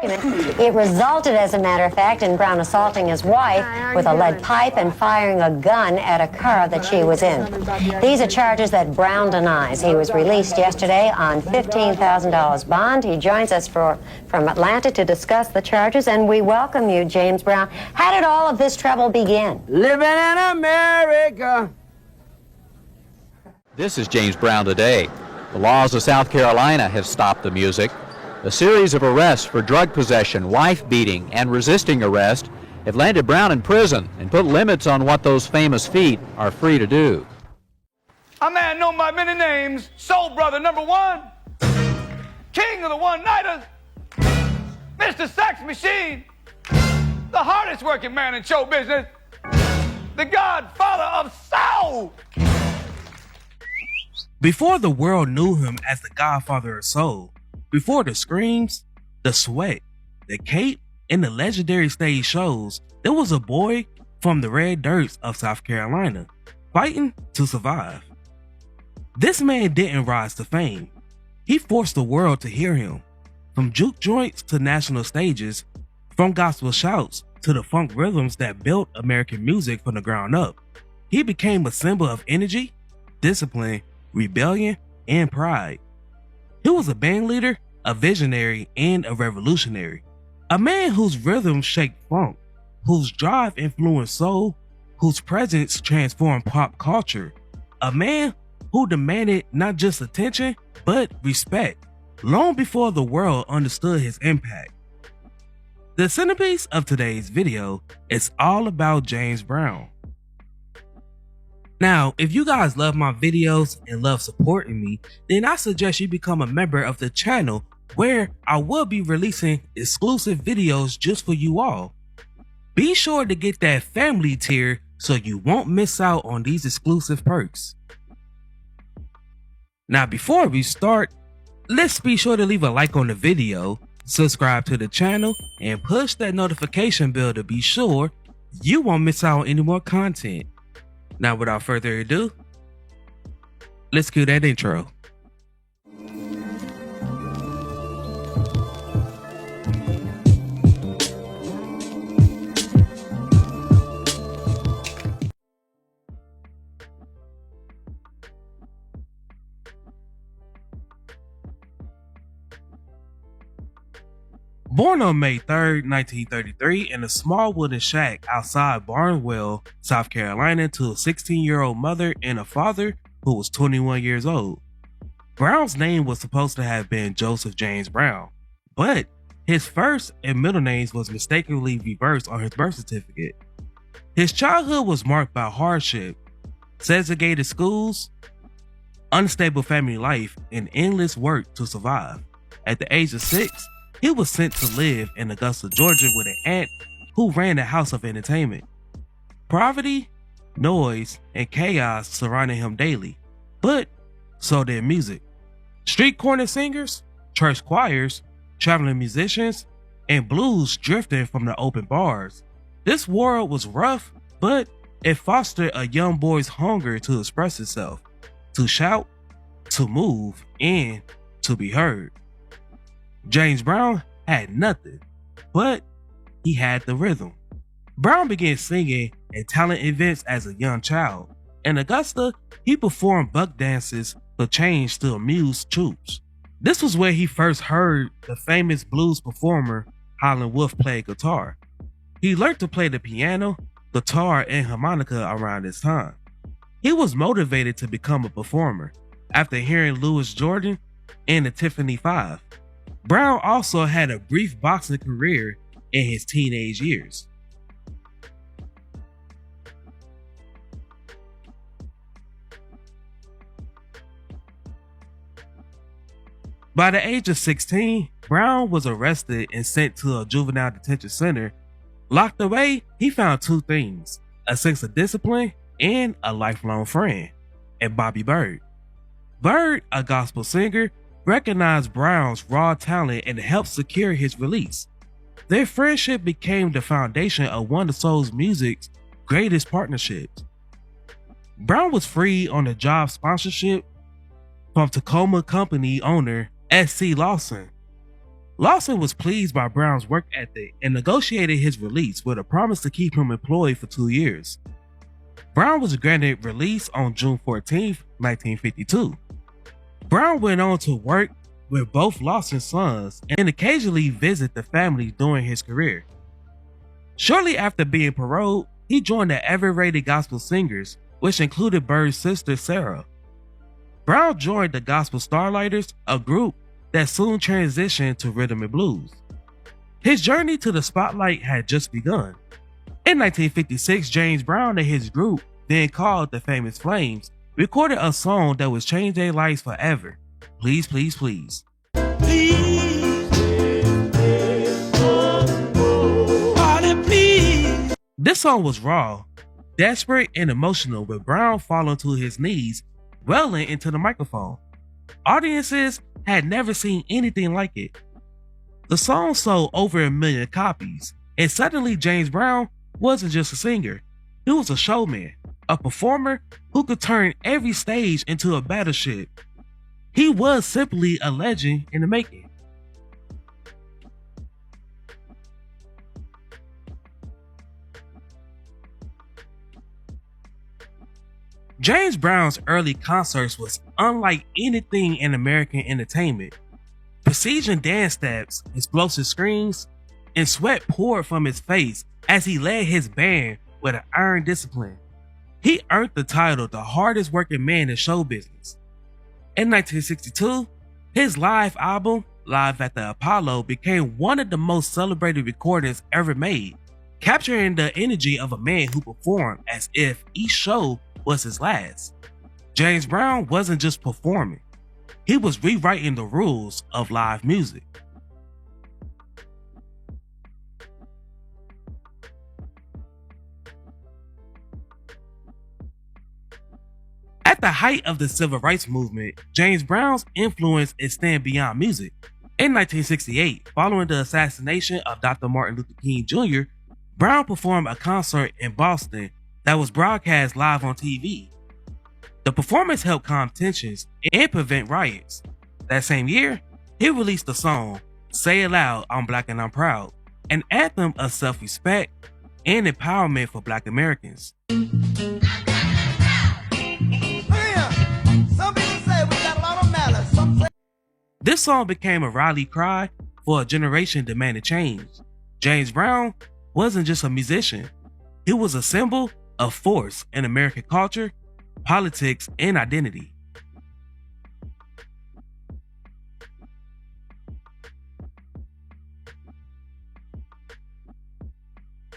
It resulted, as a matter of fact, in Brown assaulting his wife with a lead pipe and firing a gun at a car that she was in. These are charges that Brown denies. He was released yesterday on $15,000 bond. He joins us from Atlanta to discuss the charges, and we welcome you, James Brown. How did all of this trouble begin? Living in America. This is James Brown today. The laws of South Carolina have stopped the music. A series of arrests for drug possession, wife beating, and resisting arrest have landed Brown in prison and put limits on what those famous feet are free to do. A man known by many names, Soul Brother #1, King of the One-Nighters, Mr. Sax Machine, the hardest working man in show business, the godfather of soul. Before the world knew him as the godfather of soul, before the screams, the sweat, the cape, and the legendary stage shows, there was a boy from the red dirts of South Carolina, fighting to survive. This man didn't rise to fame. He forced the world to hear him. From juke joints to national stages, from gospel shouts to the funk rhythms that built American music from the ground up, he became a symbol of energy, discipline, rebellion, and pride. He was a band leader, a visionary, and a revolutionary. A man whose rhythms shaped funk, whose drive influenced soul, whose presence transformed pop culture. A man who demanded not just attention, but respect, long before the world understood his impact. The centerpiece of today's video is all about James Brown. Now, if you guys love my videos and love supporting me, then I suggest you become a member of the channel, where I will be releasing exclusive videos just for you all. Be sure to get that family tier so you won't miss out on these exclusive perks. Now, before we start, let's be sure to leave a like on the video, subscribe to the channel, and push that notification bell to be sure you won't miss out on any more content. Now, without further ado, let's cue that intro. Born on May 3rd, 1933 in a small wooden shack outside Barnwell, South Carolina, to a 16-year-old mother and a father who was 21 years old. Brown's name was supposed to have been Joseph James Brown, but his first and middle names was mistakenly reversed on his birth certificate. His childhood was marked by hardship, segregated schools, unstable family life, and endless work to survive. At the age of 6, he was sent to live in Augusta, Georgia with an aunt who ran a house of entertainment. Poverty, noise, and chaos surrounded him daily, but so did music. Street corner singers, church choirs, traveling musicians, and blues drifting from the open bars. This world was rough, but it fostered a young boy's hunger to express himself, to shout, to move, and to be heard. James Brown had nothing, but he had the rhythm. Brown began singing at talent events as a young child. In Augusta, he performed buck dances for change to amuse troops. This was where he first heard the famous blues performer Howlin' Wolf play guitar. He learned to play the piano, guitar, and harmonica around this time. He was motivated to become a performer after hearing Louis Jordan and the Tiffany Five. Brown also had a brief boxing career in his teenage years. By the age of 16, Brown was arrested and sent to a juvenile detention center. Locked away, he found two things: a sense of discipline and a lifelong friend, and Bobby Bird. Bird, a gospel singer, recognized Brown's raw talent and helped secure his release. Their friendship became the foundation of one of soul's music's greatest partnerships. Brown was freed on a job sponsorship from Tacoma company owner S.C. Lawson. Lawson was pleased by Brown's work ethic and negotiated his release with a promise to keep him employed for 2 years. Brown was granted release on June 14, 1952. Brown went on to work with both Lawson's sons and occasionally visit the family during his career. Shortly after being paroled, he joined the ever-rated gospel singers, which included Bird's sister Sarah. Brown joined the Gospel Starlighters, a group that soon transitioned to rhythm and blues. His journey to the spotlight had just begun. In 1956, James Brown and his group, then called the Famous Flames, recorded a song that would change their lives forever, Please, Please, Please. This song was raw, desperate, and emotional, with Brown falling to his knees, wailing into the microphone. Audiences had never seen anything like it. The song sold over 1 million copies, and suddenly James Brown wasn't just a singer. He was a showman, a performer who could turn every stage into a battleship. He was simply a legend in the making. James Brown's early concerts was unlike anything in American entertainment. Precision dance steps, explosive screams, and sweat poured from his face as he led his band with an iron discipline. He earned the title the hardest working man in show business. In 1962, his live album, Live at the Apollo, became one of the most celebrated recordings ever made, capturing the energy of a man who performed as if each show was his last. James Brown wasn't just performing, he was rewriting the rules of live music. At the height of the civil rights movement, James Brown's influence extended beyond music. In 1968, following the assassination of Dr. Martin Luther King Jr., Brown performed a concert in Boston that was broadcast live on TV. The performance helped calm tensions and prevent riots. That same year, he released the song Say It Loud, I'm Black and I'm Proud, an anthem of self-respect and empowerment for Black Americans. This song became a rally cry for a generation demanding change. James Brown wasn't just a musician, he was a symbol of force in American culture, politics, and identity.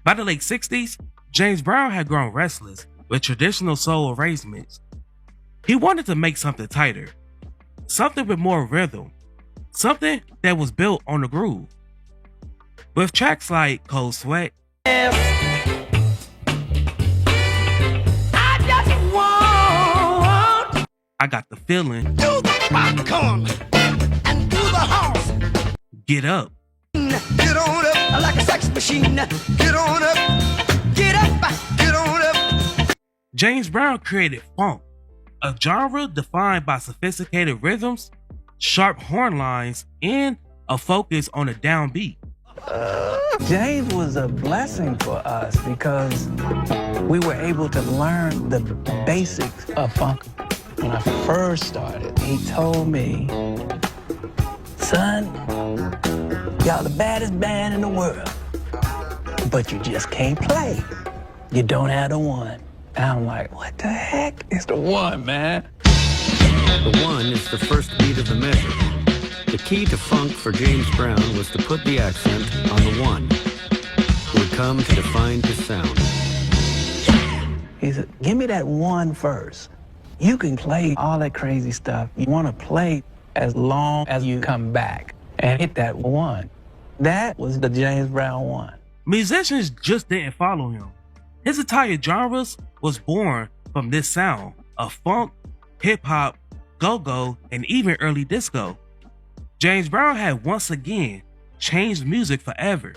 By the late 60s, James Brown had grown restless with traditional soul arrangements. He wanted to make something tighter, something with more rhythm, something that was built on the groove. With tracks like Cold Sweat, I Got the Feeling, Do the popcorn and do the horse. Get Up, Get on up like a sex machine. Get on up, get on up. James Brown created funk, a genre defined by sophisticated rhythms, sharp horn lines, and a focus on a downbeat. James was a blessing for us because we were able to learn the basics of funk. When I first started, he told me, son, y'all the baddest band in the world, but you just can't play. You don't have the one. And I'm like, what the heck is the one, man? The one is the first beat of the measure. The key to funk for James Brown was to put the accent on the one, who would come to define his sound. He said, give me that one first. You can play all that crazy stuff. You want to play as long as you come back and hit that one. That was the James Brown one. Musicians just didn't follow him. His entire genres was born from this sound of funk, hip-hop, go-go, and even early disco. James Brown had once again changed music forever.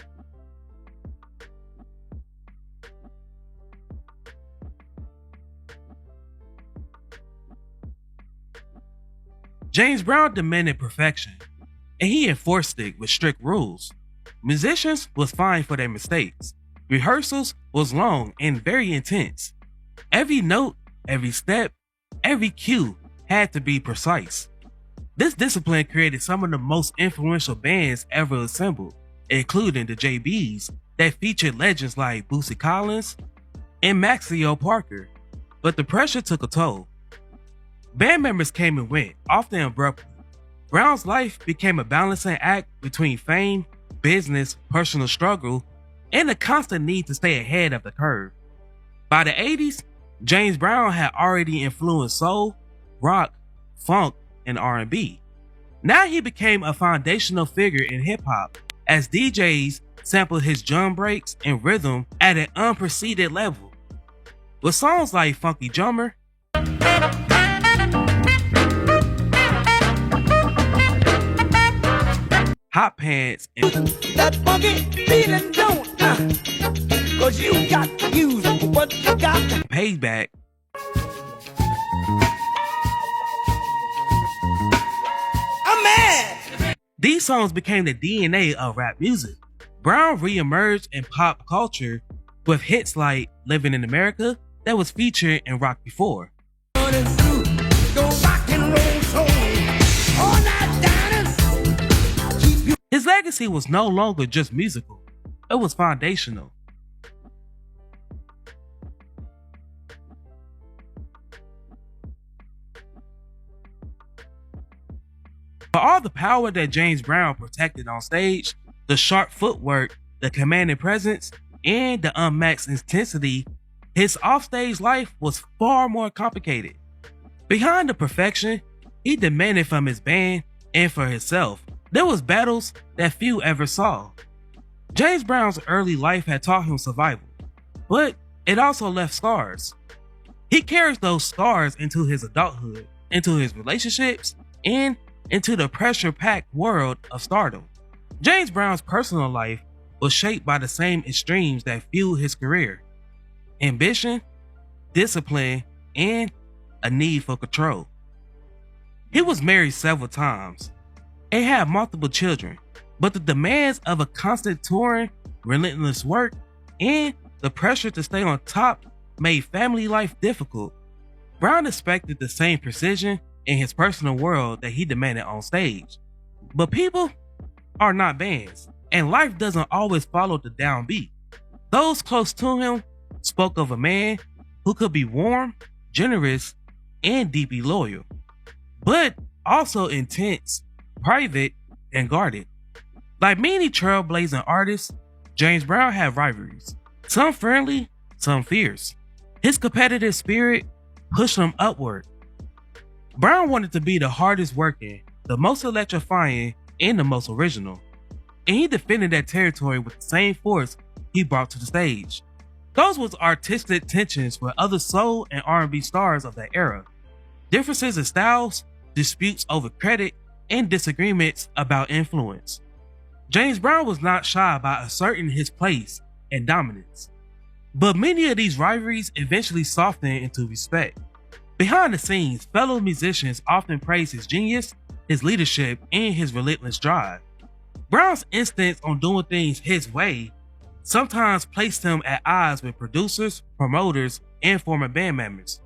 James Brown demanded perfection. and he enforced it with strict rules. Musicians was fined for their mistakes. Rehearsals was long and very intense. Every note, every step, every cue had to be precise. This discipline created some of the most influential bands ever assembled, including the JBs that featured legends like Bootsy Collins and Maxio Parker. But the pressure took a toll. Band members came and went, often abruptly. Brown's life became a balancing act between fame, business, personal struggle, and the constant need to stay ahead of the curve. By the 80s, James Brown had already influenced soul, rock, funk, and R&B. Now he became a foundational figure in hip-hop as DJs sampled his drum breaks and rhythm at an unprecedented level. With songs like Funky Drummer, Hot Pants, and That funky feeling don't, cause you got to use what you got. Payback, I'm mad. these songs became the DNA of rap music. Brown re-emerged in pop culture with hits like Living in America that was featured in Rock Before. Go rock and roll soul. All night diners. Keep you. His legacy was no longer just musical, it was foundational. For all the power that James Brown protected on stage, the sharp footwork, the commanding presence, and the unmatched intensity, his offstage life was far more complicated. Behind the perfection he demanded from his band and for himself, there was battles that few ever saw. James Brown's early life had taught him survival, but it also left scars. He carries those scars into his adulthood, into his relationships, and into the pressure-packed world of stardom. James Brown's personal life was shaped by the same extremes that fueled his career: ambition, discipline, and a need for control. He was married several times and had multiple children, but the demands of a constant touring, relentless work, and the pressure to stay on top made family life difficult. Brown expected the same precision in his personal world that he demanded on stage. But people are not bands, and life doesn't always follow the downbeat. Those close to him spoke of a man who could be warm, generous, and deeply loyal, but also intense, private, and guarded. Like many trailblazing artists, James Brown had rivalries, some friendly, some fierce. His competitive spirit pushed him upward. Brown wanted to be the hardest working, the most electrifying, and the most original, and he defended that territory with the same force he brought to the stage. Those was artistic tensions with other soul and R&B stars of that era. Differences in styles, disputes over credit, and disagreements about influence. James Brown was not shy about asserting his place and dominance. But many of these rivalries eventually softened into respect. Behind the scenes, fellow musicians often praised his genius, his leadership, and his relentless drive. Brown's insistence on doing things his way sometimes placed him at odds with producers, promoters, and former band members.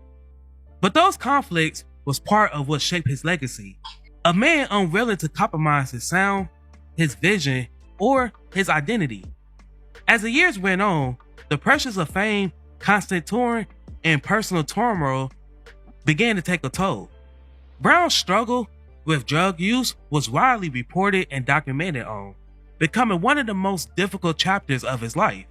But those conflicts was part of what shaped his legacy. A man unwilling to compromise his sound, his vision, or his identity. As the years went on, the pressures of fame, constant touring, and personal turmoil began to take a toll. Brown's struggle with drug use was widely reported and documented on, becoming one of the most difficult chapters of his life.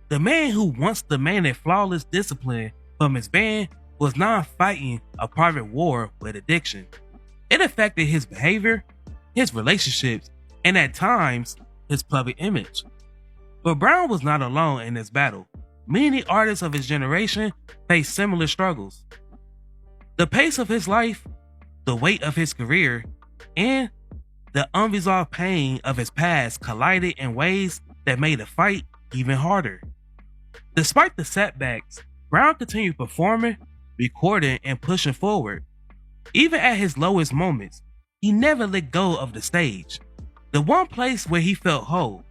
The man who once demanded flawless discipline from his band was now fighting a private war with addiction. It affected his behavior, his relationships, and at times, his public image. But Brown was not alone in this battle. Many artists of his generation faced similar struggles. The pace of his life, the weight of his career, and the unresolved pain of his past collided in ways that made the fight even harder. Despite the setbacks, Brown continued performing, recording, and pushing forward. Even at his lowest moments, he never let go of the stage. the one place where he felt whole,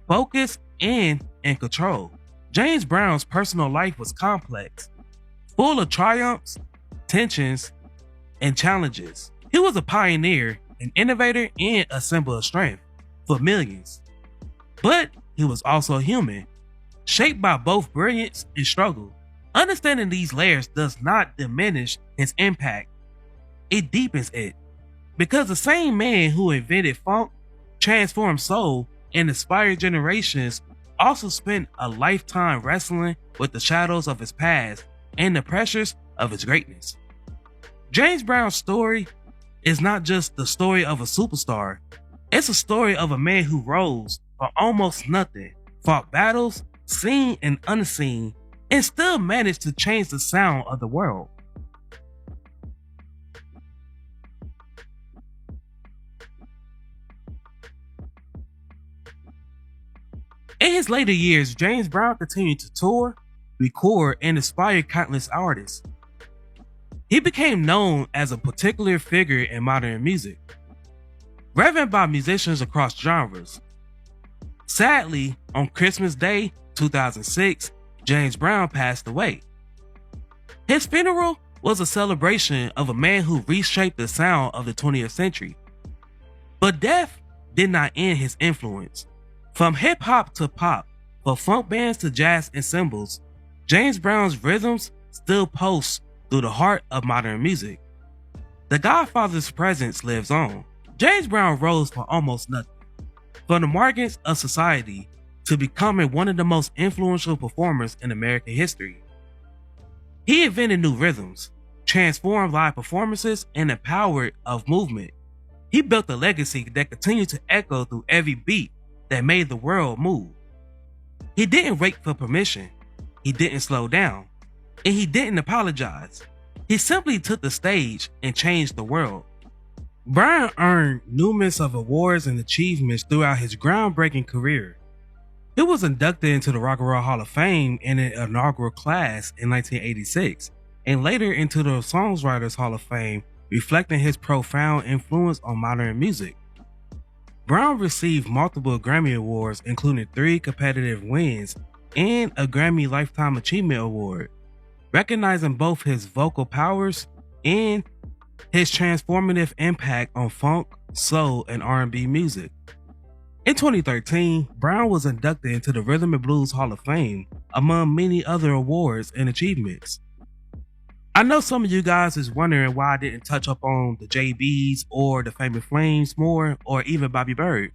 focused, and in control. James Brown's personal life was complex, full of triumphs, tensions, and challenges. He was a pioneer, an innovator, and a symbol of strength for millions. But he was also human, shaped by both brilliance and struggle. Understanding these layers does not diminish his impact, it deepens it. Because the same man who invented funk, transformed soul, and inspired generations also spent a lifetime wrestling with the shadows of his past and the pressures of his greatness. James Brown's story is not just the story of a superstar, it's a story of a man who rose from almost nothing, fought battles, seen and unseen, and still managed to change the sound of the world. In his later years, James Brown continued to tour, record, and inspire countless artists. He became known as a particular figure in modern music, revered by musicians across genres. Sadly, on Christmas Day 2006, James Brown passed away. His funeral was a celebration of a man who reshaped the sound of the 20th century. But death did not end his influence. From hip hop to pop, from funk bands to jazz and cymbals, James Brown's rhythms still pulse through the heart of modern music. The Godfather's presence lives on. James Brown rose from almost nothing, from the margins of society to becoming one of the most influential performers in American history. He invented new rhythms, transformed live performances, and empowered of movement. He built a legacy that continued to echo through every beat that made the world move. He didn't wait for permission, he didn't slow down, and he didn't apologize. He simply took the stage and changed the world. Brown earned numerous of awards and achievements throughout his groundbreaking career. He was inducted into the Rock and Roll Hall of Fame in an inaugural class in 1986, and later into the Songwriters Hall of Fame, reflecting his profound influence on modern music. Brown received multiple Grammy Awards, including 3 competitive wins and a Grammy Lifetime Achievement Award, recognizing both his vocal powers and his transformative impact on funk, soul, and R&B music. In 2013, Brown was inducted into the Rhythm and Blues Hall of Fame, among many other awards and achievements. I know some of you guys is wondering why I didn't touch up on the JBs or the Famous Flames more, or even Bobby Bird.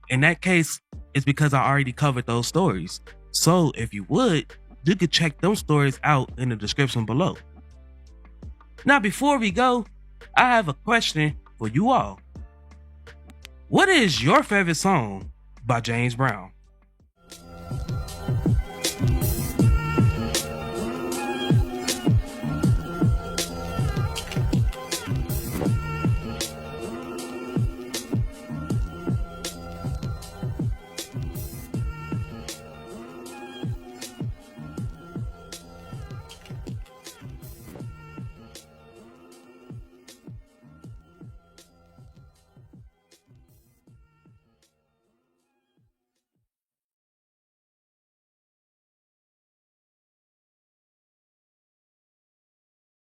In that case, it's because I already covered those stories. So if you would, you could check those stories out in the description below. Now before we go, I have a question for you all. What is your favorite song by James Brown?